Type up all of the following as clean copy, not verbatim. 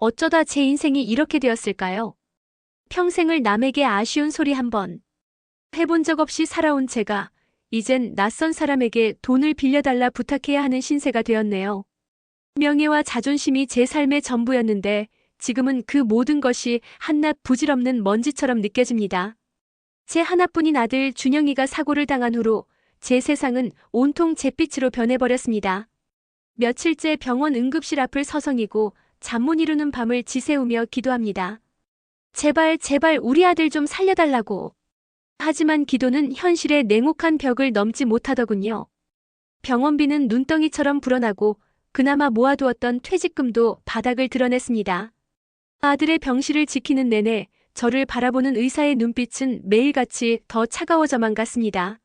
어쩌다 제 인생이 이렇게 되었을까요? 평생을 남에게 아쉬운 소리 한 번 해본 적 없이 살아온 제가 이젠 낯선 사람에게 돈을 빌려달라 부탁해야 하는 신세가 되었네요. 명예와 자존심이 제 삶의 전부였는데 지금은 그 모든 것이 한낱 부질없는 먼지처럼 느껴집니다. 제 하나뿐인 아들 준영이가 사고를 당한 후로 제 세상은 온통 잿빛으로 변해버렸습니다. 며칠째 병원 응급실 앞을 서성이고 잠 못 이루는 밤을 지새우며 기도합니다. 제발 제발 우리 아들 좀 살려달라고. 하지만 기도는 현실의 냉혹한 벽을 넘지 못하더군요. 병원비는 눈덩이처럼 불어나고 그나마 모아두었던 퇴직금도 바닥을 드러냈습니다. 아들의 병실을 지키는 내내 저를 바라보는 의사의 눈빛은 매일같이 더 차가워져만 갔습니다.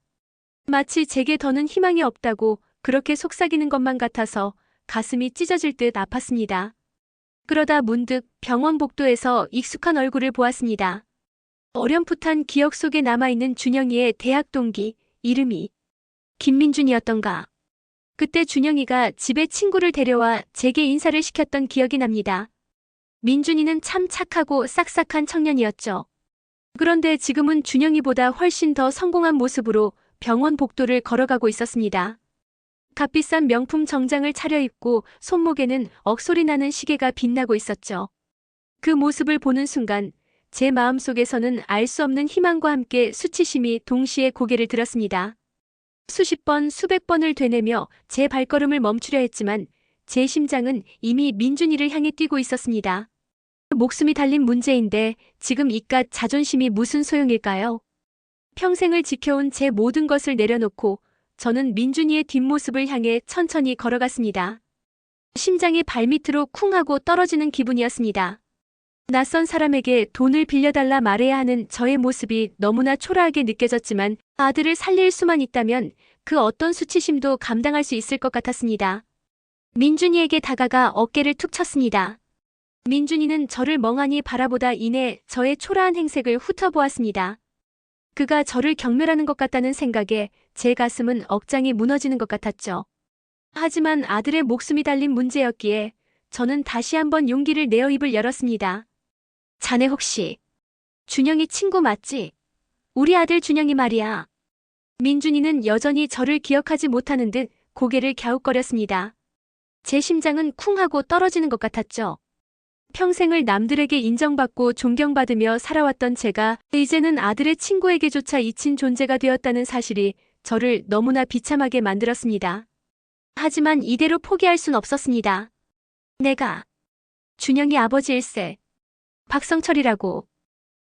마치 제게 더는 희망이 없다고 그렇게 속삭이는 것만 같아서 가슴이 찢어질 듯 아팠습니다. 그러다 문득 병원 복도에서 익숙한 얼굴을 보았습니다. 어렴풋한 기억 속에 남아있는 준영이의 대학 동기, 이름이 김민준이었던가. 그때 준영이가 집에 친구를 데려와 제게 인사를 시켰던 기억이 납니다. 민준이는 참 착하고 싹싹한 청년이었죠. 그런데 지금은 준영이보다 훨씬 더 성공한 모습으로 병원 복도를 걸어가고 있었습니다. 값비싼 명품 정장을 차려입고 손목에는 억소리 나는 시계가 빛나고 있었죠. 그 모습을 보는 순간 제 마음속에서는 알 수 없는 희망과 함께 수치심이 동시에 고개를 들었습니다. 수십 번, 수백 번을 되뇌며 제 발걸음을 멈추려 했지만 제 심장은 이미 민준이를 향해 뛰고 있었습니다. 목숨이 달린 문제인데 지금 이깟 자존심이 무슨 소용일까요? 평생을 지켜온 제 모든 것을 내려놓고 저는 민준이의 뒷모습을 향해 천천히 걸어갔습니다. 심장이 발밑으로 쿵 하고 떨어지는 기분이었습니다. 낯선 사람에게 돈을 빌려달라 말해야 하는 저의 모습이 너무나 초라하게 느껴졌지만 아들을 살릴 수만 있다면 그 어떤 수치심도 감당할 수 있을 것 같았습니다. 민준이에게 다가가 어깨를 툭 쳤습니다. 민준이는 저를 멍하니 바라보다 이내 저의 초라한 행색을 훑어보았습니다. 그가 저를 경멸하는 것 같다는 생각에 제 가슴은 억장이 무너지는 것 같았죠. 하지만 아들의 목숨이 달린 문제였기에 저는 다시 한번 용기를 내어 입을 열었습니다. 자네 혹시 준영이 친구 맞지? 우리 아들 준영이 말이야. 민준이는 여전히 저를 기억하지 못하는 듯 고개를 갸웃거렸습니다. 제 심장은 쿵 하고 떨어지는 것 같았죠. 평생을 남들에게 인정받고 존경받으며 살아왔던 제가 이제는 아들의 친구에게조차 잊힌 존재가 되었다는 사실이 저를 너무나 비참하게 만들었습니다. 하지만 이대로 포기할 순 없었습니다. 내가 준영이 아버지일세. 박성철이라고.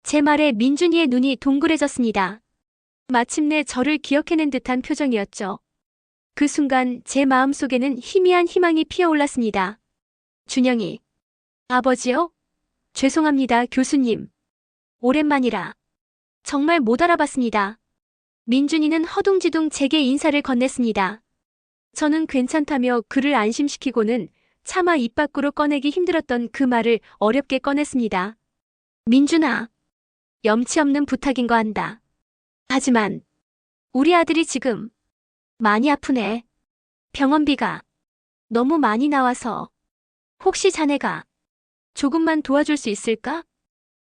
제 말에 민준이의 눈이 동그래졌습니다. 마침내 저를 기억해낸 듯한 표정이었죠. 그 순간 제 마음속에는 희미한 희망이 피어올랐습니다. 준영이. 아버지요? 죄송합니다, 교수님. 오랜만이라. 정말 못 알아봤습니다. 민준이는 허둥지둥 제게 인사를 건넸습니다. 저는 괜찮다며 그를 안심시키고는 차마 입 밖으로 꺼내기 힘들었던 그 말을 어렵게 꺼냈습니다. 민준아, 염치 없는 부탁인 거 안다. 하지만 우리 아들이 지금 많이 아프네. 병원비가 너무 많이 나와서 혹시 자네가 조금만 도와줄 수 있을까?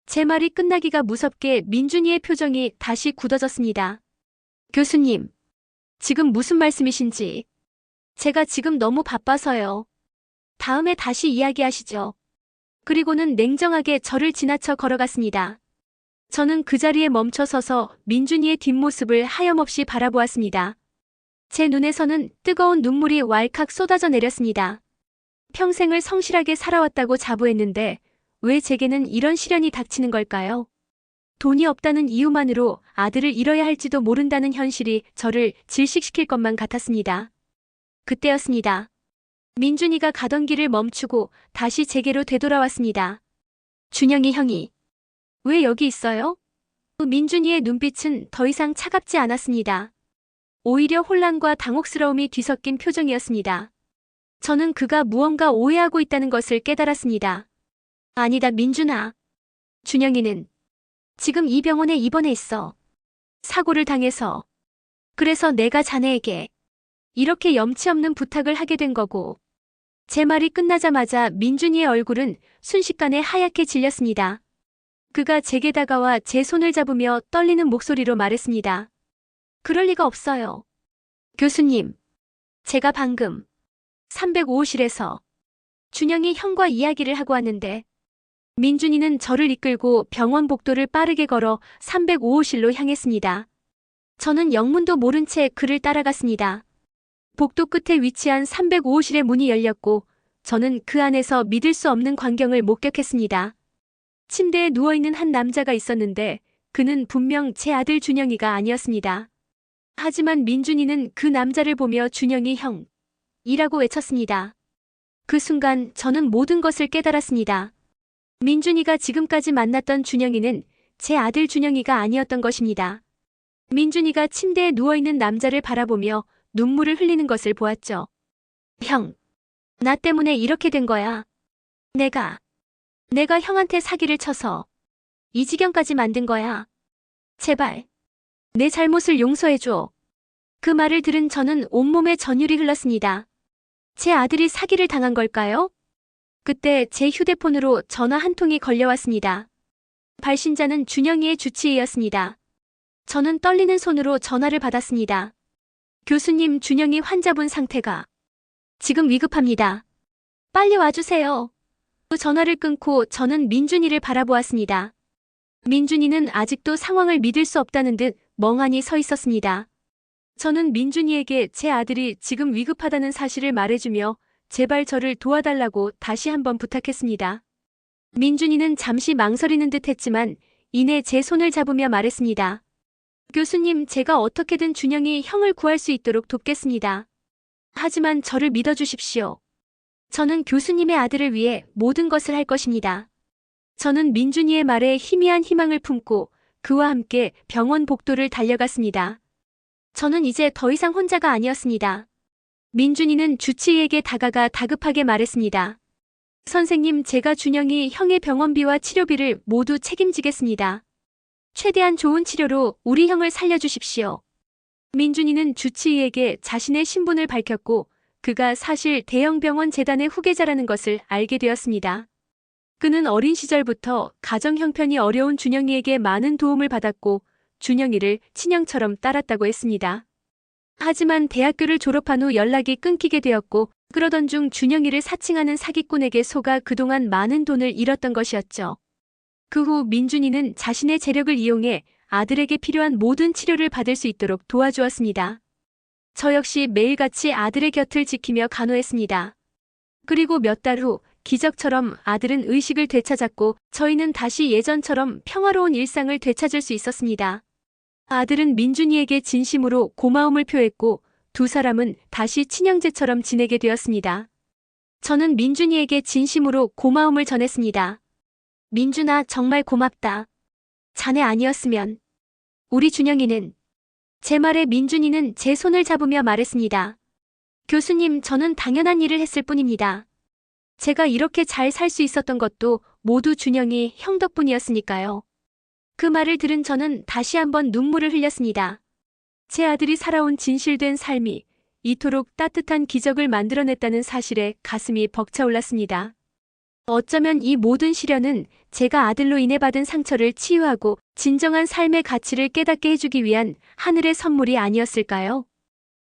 제 말이 끝나기가 무섭게 민준이의 표정이 다시 굳어졌습니다. 교수님, 지금 무슨 말씀이신지. 제가 지금 너무 바빠서요. 다음에 다시 이야기하시죠. 그리고는 냉정하게 저를 지나쳐 걸어갔습니다. 저는 그 자리에 멈춰서서 민준이의 뒷모습을 하염없이 바라보았습니다. 제 눈에서는 뜨거운 눈물이 왈칵 쏟아져 내렸습니다. 평생을 성실하게 살아왔다고 자부했는데 왜 제게는 이런 시련이 닥치는 걸까요? 돈이 없다는 이유만으로 아들을 잃어야 할지도 모른다는 현실이 저를 질식시킬 것만 같았습니다. 그때였습니다. 민준이가 가던 길을 멈추고 다시 제게로 되돌아왔습니다. 준영이 형이 왜 여기 있어요? 민준이의 눈빛은 더 이상 차갑지 않았습니다. 오히려 혼란과 당혹스러움이 뒤섞인 표정이었습니다. 저는 그가 무언가 오해하고 있다는 것을 깨달았습니다. 아니다, 민준아. 준영이는 지금 이 병원에 입원해 있어. 사고를 당해서. 그래서 내가 자네에게 이렇게 염치 없는 부탁을 하게 된 거고. 제 말이 끝나자마자 민준이의 얼굴은 순식간에 하얗게 질렸습니다. 그가 제게 다가와 제 손을 잡으며 떨리는 목소리로 말했습니다. 그럴 리가 없어요. 교수님, 제가 방금 305실에서 준영이 형과 이야기를 하고 왔는데 민준이는 저를 이끌고 병원 복도를 빠르게 걸어 305호실로 향했습니다. 저는 영문도 모른 채 그를 따라갔습니다. 복도 끝에 위치한 305호실의 문이 열렸고 저는 그 안에서 믿을 수 없는 광경을 목격했습니다. 침대에 누워있는 한 남자가 있었는데 그는 분명 제 아들 준영이가 아니었습니다. 하지만 민준이는 그 남자를 보며 준영이 형이라고 외쳤습니다. 그 순간 저는 모든 것을 깨달았습니다. 민준이가 지금까지 만났던 준영이는 제 아들 준영이가 아니었던 것입니다. 민준이가 침대에 누워있는 남자를 바라보며 눈물을 흘리는 것을 보았죠. 형, 나 때문에 이렇게 된 거야. 내가 형한테 사기를 쳐서 이 지경까지 만든 거야. 제발, 내 잘못을 용서해줘. 그 말을 들은 저는 온몸에 전율이 흘렀습니다. 제 아들이 사기를 당한 걸까요? 그때 제 휴대폰으로 전화 한 통이 걸려왔습니다. 발신자는 준영이의 주치의였습니다. 저는 떨리는 손으로 전화를 받았습니다. 교수님, 준영이 환자분 상태가 지금 위급합니다. 빨리 와주세요. 그 전화를 끊고 저는 민준이를 바라보았습니다. 민준이는 아직도 상황을 믿을 수 없다는 듯 멍하니 서 있었습니다. 저는 민준이에게 제 아들이 지금 위급하다는 사실을 말해주며 제발 저를 도와달라고 다시 한번 부탁했습니다. 민준이는 잠시 망설이는 듯 했지만 이내 제 손을 잡으며 말했습니다. 교수님, 제가 어떻게든 준영이 형을 구할 수 있도록 돕겠습니다. 하지만 저를 믿어주십시오. 저는 교수님의 아들을 위해 모든 것을 할 것입니다. 저는 민준이의 말에 희미한 희망을 품고 그와 함께 병원 복도를 달려갔습니다. 저는 이제 더 이상 혼자가 아니었습니다. 민준이는 주치의에게 다가가 다급하게 말했습니다. 선생님, 제가 준영이 형의 병원비와 치료비를 모두 책임지겠습니다. 최대한 좋은 치료로 우리 형을 살려주십시오. 민준이는 주치의에게 자신의 신분을 밝혔고 그가 사실 대형병원 재단의 후계자라는 것을 알게 되었습니다. 그는 어린 시절부터 가정 형편이 어려운 준영이에게 많은 도움을 받았고 준영이를 친형처럼 따랐다고 했습니다. 하지만 대학교를 졸업한 후 연락이 끊기게 되었고 그러던 중 준영이를 사칭하는 사기꾼에게 속아 그동안 많은 돈을 잃었던 것이었죠. 그 후 민준이는 자신의 재력을 이용해 아들에게 필요한 모든 치료를 받을 수 있도록 도와주었습니다. 저 역시 매일같이 아들의 곁을 지키며 간호했습니다. 그리고 몇 달 후 기적처럼 아들은 의식을 되찾았고 저희는 다시 예전처럼 평화로운 일상을 되찾을 수 있었습니다. 아들은 민준이에게 진심으로 고마움을 표했고 두 사람은 다시 친형제처럼 지내게 되었습니다. 저는 민준이에게 진심으로 고마움을 전했습니다. 민준아, 정말 고맙다. 자네 아니었으면 우리 준영이는. 제 말에 민준이는 제 손을 잡으며 말했습니다. 교수님, 저는 당연한 일을 했을 뿐입니다. 제가 이렇게 잘 살 수 있었던 것도 모두 준영이 형 덕분이었으니까요. 그 말을 들은 저는 다시 한번 눈물을 흘렸습니다. 제 아들이 살아온 진실된 삶이 이토록 따뜻한 기적을 만들어냈다는 사실에 가슴이 벅차올랐습니다. 어쩌면 이 모든 시련은 제가 아들로 인해 받은 상처를 치유하고 진정한 삶의 가치를 깨닫게 해주기 위한 하늘의 선물이 아니었을까요?